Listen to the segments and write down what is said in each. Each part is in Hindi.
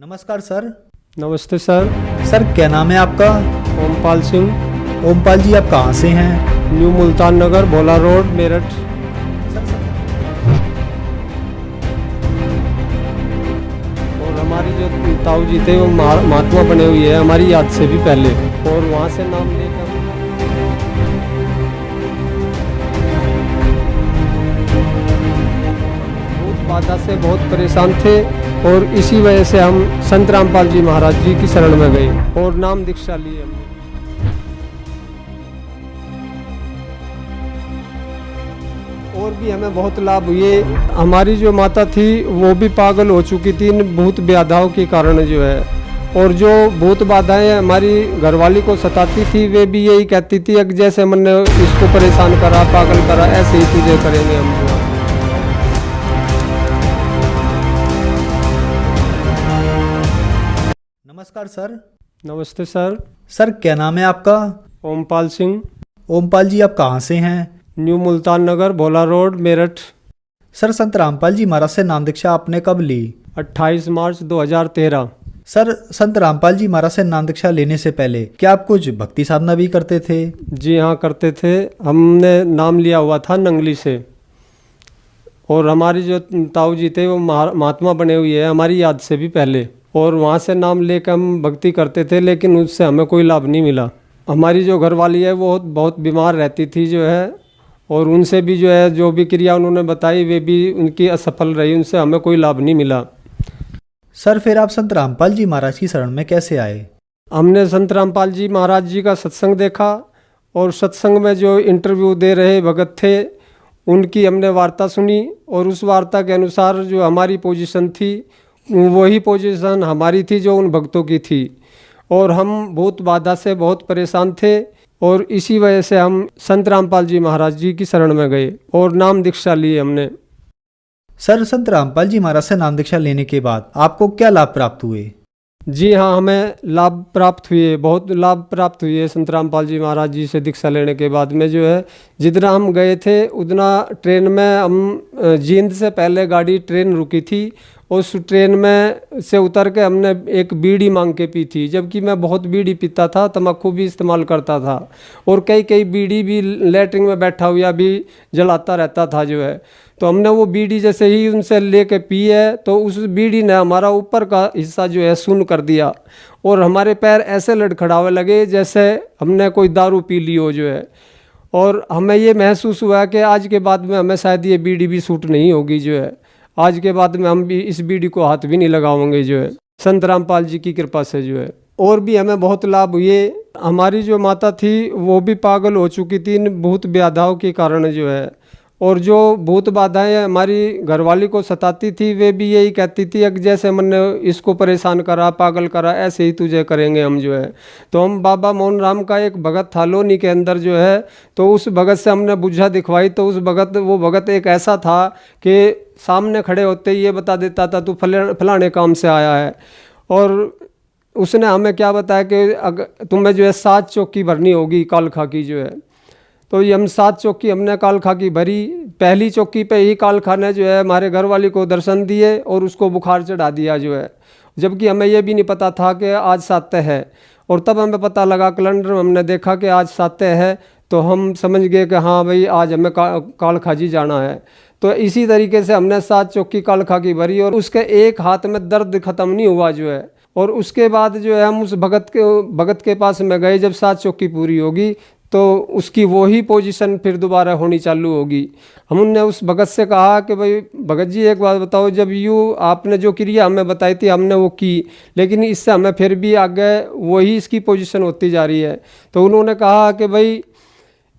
नमस्कार सर। नमस्ते सर। सर क्या नाम है आपका? ओमपाल सिंह। ओमपाल जी, आप कहाँ से हैं? न्यू मुल्तान नगर, भोला रोड, मेरठ। और हमारी जो ताऊ जी थे वो महात्मा बने हुए हैं हमारी याद से भी पहले, और वहाँ से नाम लेकर बहुत बाधा से बहुत परेशान थे, और इसी वजह से हम संत रामपाल जी महाराज जी की शरण में गए और नाम दीक्षा लिए हमने। और भी हमें बहुत लाभ हुए। हमारी जो माता थी वो भी पागल हो चुकी थी इन भूत बाधाओं के कारण जो है, और जो भूत बाधाएं हमारी घरवाली को सताती थी वे भी यही कहती थी कि जैसे हमने इसको परेशान करा, पागल करा, ऐसे ही तुझे करेंगे हम जो। नमस्कार सर। नमस्ते सर। सर क्या नाम है आपका? ओमपाल सिंह। ओमपाल जी, आप कहाँ से हैं? न्यू मुल्तान नगर, भोला रोड, मेरठ। सर संत रामपाल जी महाराज से नाम दीक्षा आपने कब ली? 28 मार्च 2013। सर संत रामपाल जी महाराज से नाम दीक्षा लेने से पहले क्या आप कुछ भक्ति साधना भी करते थे? जी हाँ, करते थे। हमने नाम लिया हुआ था नंगली से, और हमारी जो ताऊ जी थे वो महात्मा बने हुए हैं हमारी याद से भी पहले, और वहाँ से नाम लेकर हम भक्ति करते थे, लेकिन उससे हमें कोई लाभ नहीं मिला। हमारी जो घरवाली है वो बहुत बीमार रहती थी जो है, और उनसे भी जो है जो भी क्रिया उन्होंने बताई वे भी उनकी असफल रही, उनसे हमें कोई लाभ नहीं मिला। सर फिर आप संत रामपाल जी महाराज की शरण में कैसे आए? हमने संत रामपाल जी महाराज जी का सत्संग देखा, और सत्संग में जो इंटरव्यू दे रहे भगत थे उनकी हमने वार्ता सुनी, और उस वार्ता के अनुसार जो हमारी पोजीशन थी वही पोजीशन हमारी थी जो उन भक्तों की थी, और हम बहुत बाधा से बहुत परेशान थे, और इसी वजह से हम संत रामपाल जी महाराज जी की शरण में गए और नाम दीक्षा ली हमने। सर संत रामपाल जी महाराज से नाम दीक्षा लेने के बाद आपको क्या लाभ प्राप्त हुए? जी हाँ, हमें लाभ प्राप्त हुए, बहुत लाभ प्राप्त हुए। संत रामपाल जी महाराज जी से दीक्षा लेने के बाद में जो है जितना हम गए थे उतना ट्रेन में हम जींद से पहले गाड़ी ट्रेन रुकी थी, उस ट्रेन में से उतर के हमने एक बीड़ी मांग के पी थी, जबकि मैं बहुत बीड़ी पीता था, तम्बाकू भी इस्तेमाल करता था, और कई बीड़ी भी लेटरिन में बैठा हुआ भी जलाता रहता था जो है। तो हमने वो बीड़ी जैसे ही उनसे लेके पी है तो उस बीड़ी ने हमारा ऊपर का हिस्सा जो है सुन्न कर दिया, और हमारे पैर ऐसे लड़खड़ावे लगे जैसे हमने कोई दारू पी ली हो जो है, और हमें ये महसूस हुआ कि आज के बाद में हमें शायद ये बीड़ी भी सूट नहीं होगी जो है, आज के बाद में हम भी इस बीड़ी को हाथ भी नहीं लगाएंगे जो है, संत रामपाल जी की कृपा से जो है। और भी हमें बहुत लाभ हुए। हमारी जो माता थी वो भी पागल हो चुकी थी इन भूत बाधाओं के कारण जो है, और जो भूत बाधाएं हमारी घरवाली को सताती थी वे भी यही कहती थी कि जैसे हमने इसको परेशान करा, पागल करा, ऐसे ही तुझे करेंगे हम जो है। तो हम बाबा मोहन राम का एक भगत था लोनी के अंदर जो है, तो उस भगत से हमने बुझा दिखवाई, तो उस वो भगत एक ऐसा था कि सामने खड़े होते ही ये बता देता था तू फलाने काम से आया है, और उसने हमें क्या बताया कि अगर तुम्हें जो है 7 चौकी भरनी होगी काल खा की जो है। तो ये हम 7 चौकी हमने काल खा की भरी। पहली चौकी पे ही काल खा ने जो है हमारे घरवाली को दर्शन दिए और उसको बुखार चढ़ा दिया जो है, जबकि हमें ये भी नहीं पता था कि आज सातय है, और तब हमें पता लगा, कैलेंडर में हमने देखा कि आज सातय है, तो हम समझ गए कि हाँ भाई आज हमें काल खाजी जाना है। तो इसी तरीके से हमने 7 चौकी काल खा की भरी, और उसके एक हाथ में दर्द खत्म नहीं हुआ जो है, और उसके बाद जो है हम उस भगत के पास में गए। जब 7 चौकी पूरी होगी तो उसकी वही पोजीशन फिर दोबारा होनी चालू होगी। हमने उस भगत से कहा कि भाई भगत जी एक बात बताओ, जब यूँ आपने जो क्रिया हमें बताई थी हमने वो की, लेकिन इससे हमें फिर भी आगे वही इसकी पोजीशन होती जा रही है। तो उन्होंने कहा कि भाई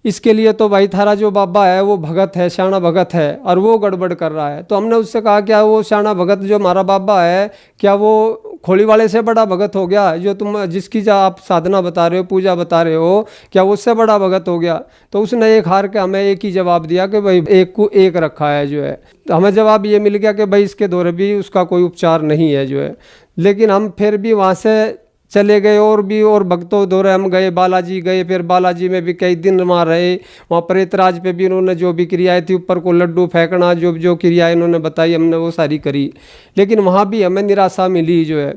इसके लिए तो भाई थारा जो बाबा है वो भगत है, शाना भगत है, और वो गड़बड़ कर रहा है। तो हमने उससे कहा क्या वो शाना भगत जो हमारा बाबा है क्या वो खोली वाले से बड़ा भगत हो गया? जो तुम जिसकी जो आप साधना बता रहे हो, पूजा बता रहे हो, क्या वो उससे बड़ा भगत हो गया? तो उसने एक हार के हमें एक ही जवाब दिया कि भाई एक को एक रखा है जो है। तो हमें जवाब ये मिल गया कि भाई इसके दौरे भी उसका कोई उपचार नहीं है जो है। लेकिन हम फिर भी वहाँ से चले गए, और भक्तों दौरे हम गए, बालाजी गए, फिर बालाजी में भी कई दिन वहाँ रहे। वहाँ प्रेतराज पे भी उन्होंने जो भी क्रियाएं थी, ऊपर को लड्डू फेंकना, जो क्रियाएं इन्होंने बताई हमने वो सारी करी, लेकिन वहाँ भी हमें निराशा मिली जो है।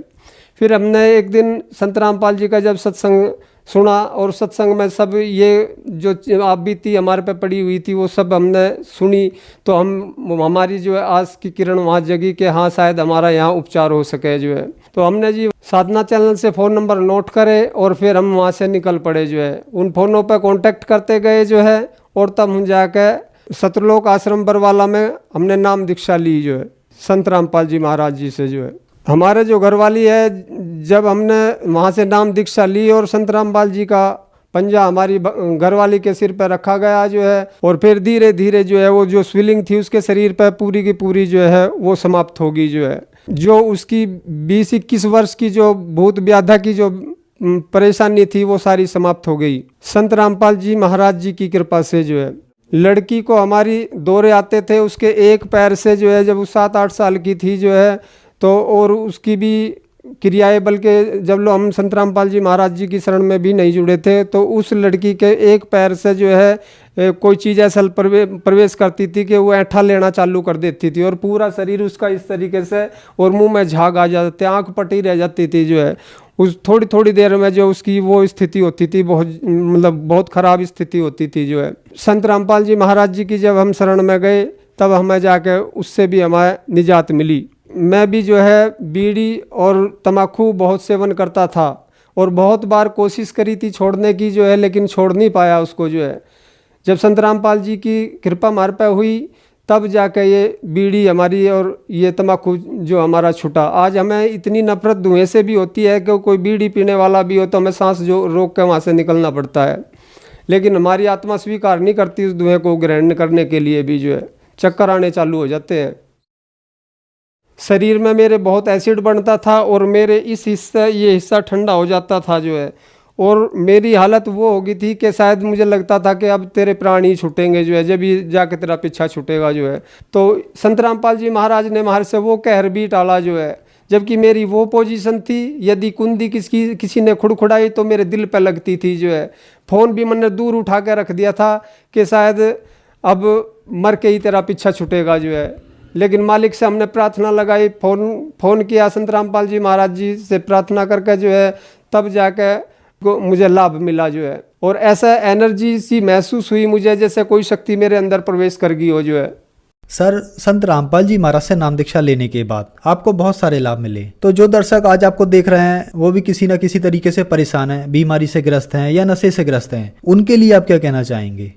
फिर हमने एक दिन संत रामपाल जी का जब सत्संग सुना और सत्संग में सब ये जो आप बीती हमारे पे पड़ी हुई थी वो सब हमने सुनी, तो हमारी जो है आस की किरण वहाँ जगी कि हाँ शायद हमारा यहाँ उपचार हो सके जो है। तो हमने जी साधना चैनल से फ़ोन नंबर नोट करे और फिर हम वहाँ से निकल पड़े जो है। उन फ़ोनों पर कांटेक्ट करते गए जो है और तब हम जाके सतलोक आश्रम बरवाला में हमने नाम दीक्षा ली जो है संत रामपाल जी महाराज जी से जो है। हमारे जो घरवाली है, जब हमने वहाँ से नाम दीक्षा ली और संत रामपाल जी का पंजा हमारी घरवाली के सिर पर रखा गया जो है, और फिर धीरे धीरे जो है वो जो स्वेलिंग थी उसके शरीर पर पूरी की पूरी जो है वो समाप्त होगी जो है। जो उसकी 20-21 वर्ष की जो भूत व्याधा की जो परेशानी थी वो सारी समाप्त हो गई संत रामपाल जी महाराज जी की कृपा से जो है। लड़की को हमारी दौरे आते थे, उसके एक पैर से जो है जब वो 7-8 साल की थी जो है, तो और उसकी भी क्रियाएं, बल्कि जब हम संत रामपाल जी महाराज जी की शरण में भी नहीं जुड़े थे तो उस लड़की के एक पैर से जो है कोई चीज़ ऐसा प्रवेश करती थी कि वो ऐठा लेना चालू कर देती थी और पूरा शरीर उसका इस तरीके से और मुंह में झाग आ जाते थे, आँख पटी रह जाती थी जो है। उस थोड़ी देर में जो उसकी वो स्थिति होती थी, बहुत ख़राब स्थिति होती थी जो है। संत रामपाल जी महाराज जी की जब हम शरण में गए तब हमें जाके उससे भी हमें निजात मिली। मैं भी जो है बीड़ी और तम्बाकू बहुत सेवन करता था और बहुत बार कोशिश करी थी छोड़ने की जो है, लेकिन छोड़ नहीं पाया उसको जो है। जब संत रामपाल जी की कृपा हमारे पे हुई तब जाके ये बीड़ी हमारी और ये तम्बाकू जो हमारा छूटा। आज हमें इतनी नफरत धुएं से भी होती है कि कोई बीड़ी पीने वाला भी हो तो हमें सांस जो रोक के वहाँ से निकलना पड़ता है, लेकिन हमारी आत्मा स्वीकार नहीं करती उस धुएं को ग्रहण करने के लिए भी जो है। चक्कर आने चालू हो जाते हैं। शरीर में मेरे बहुत एसिड बनता था और मेरे ये हिस्सा ठंडा हो जाता था जो है, और मेरी हालत वो हो गई थी कि शायद मुझे लगता था कि अब तेरे प्राण ही छूटेंगे जो है, जब ये जाके तेरा पीछा छूटेगा जो है। तो संत रामपाल जी महाराज ने हमारे से वो कहर भी टाला जो है, जबकि मेरी वो पोजीशन थी, यदि कुंदी किसी ने खुड़खुड़ाई तो मेरे दिल पे लगती थी जो है। फ़ोन भी मैंने दूर उठा के रख दिया था कि शायद अब मर के ही तेरा पीछा छूटेगा जो है, लेकिन मालिक से हमने प्रार्थना लगाई, फ़ोन किया संत रामपाल जी महाराज जी से प्रार्थना करके जो है, तब जाके मुझे लाभ मिला जो है। और ऐसा एनर्जी सी महसूस हुई मुझे जैसे कोई शक्ति मेरे अंदर प्रवेश कर गई हो जो है। सर, संत रामपाल जी महाराज से नाम दीक्षा लेने के बाद आपको बहुत सारे लाभ मिले, तो जो दर्शक आज आपको देख रहे हैं वो भी किसी न किसी तरीके से परेशान हैं, बीमारी से ग्रस्त हैं या नशे से ग्रस्त हैं, उनके लिए आप क्या कहना चाहेंगे?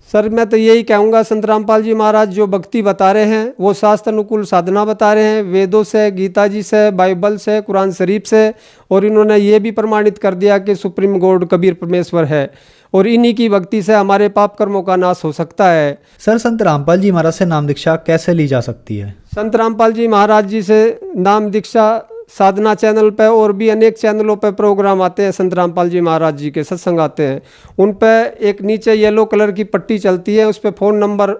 सर, मैं तो यही कहूँगा, संत रामपाल जी महाराज जो भक्ति बता रहे हैं वो शास्त्र अनुकूल साधना बता रहे हैं, वेदों से, गीता जी से, बाइबल से, कुरान शरीफ से, और इन्होंने ये भी प्रमाणित कर दिया कि सुप्रीम गॉड कबीर परमेश्वर है, और इन्हीं की भक्ति से हमारे पाप कर्मों का नाश हो सकता है। सर, संत रामपाल जी महाराज से नाम दीक्षा कैसे ली जा सकती है? संत रामपाल जी महाराज जी से नाम दीक्षा साधना चैनल पे और भी अनेक चैनलों पे प्रोग्राम आते हैं, संत रामपाल जी महाराज जी के सत्संग आते हैं। उन पे एक नीचे येलो कलर की पट्टी चलती है, उस पर फ़ोन नंबर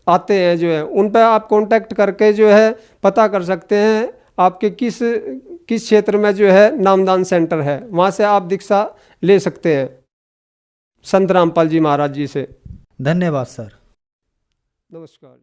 आते हैं जो है, उन पे आप कांटेक्ट करके जो है पता कर सकते हैं आपके किस क्षेत्र में जो है नामदान सेंटर है, वहाँ से आप दीक्षा ले सकते हैं संत रामपाल जी महाराज जी से। धन्यवाद सर। नमस्कार।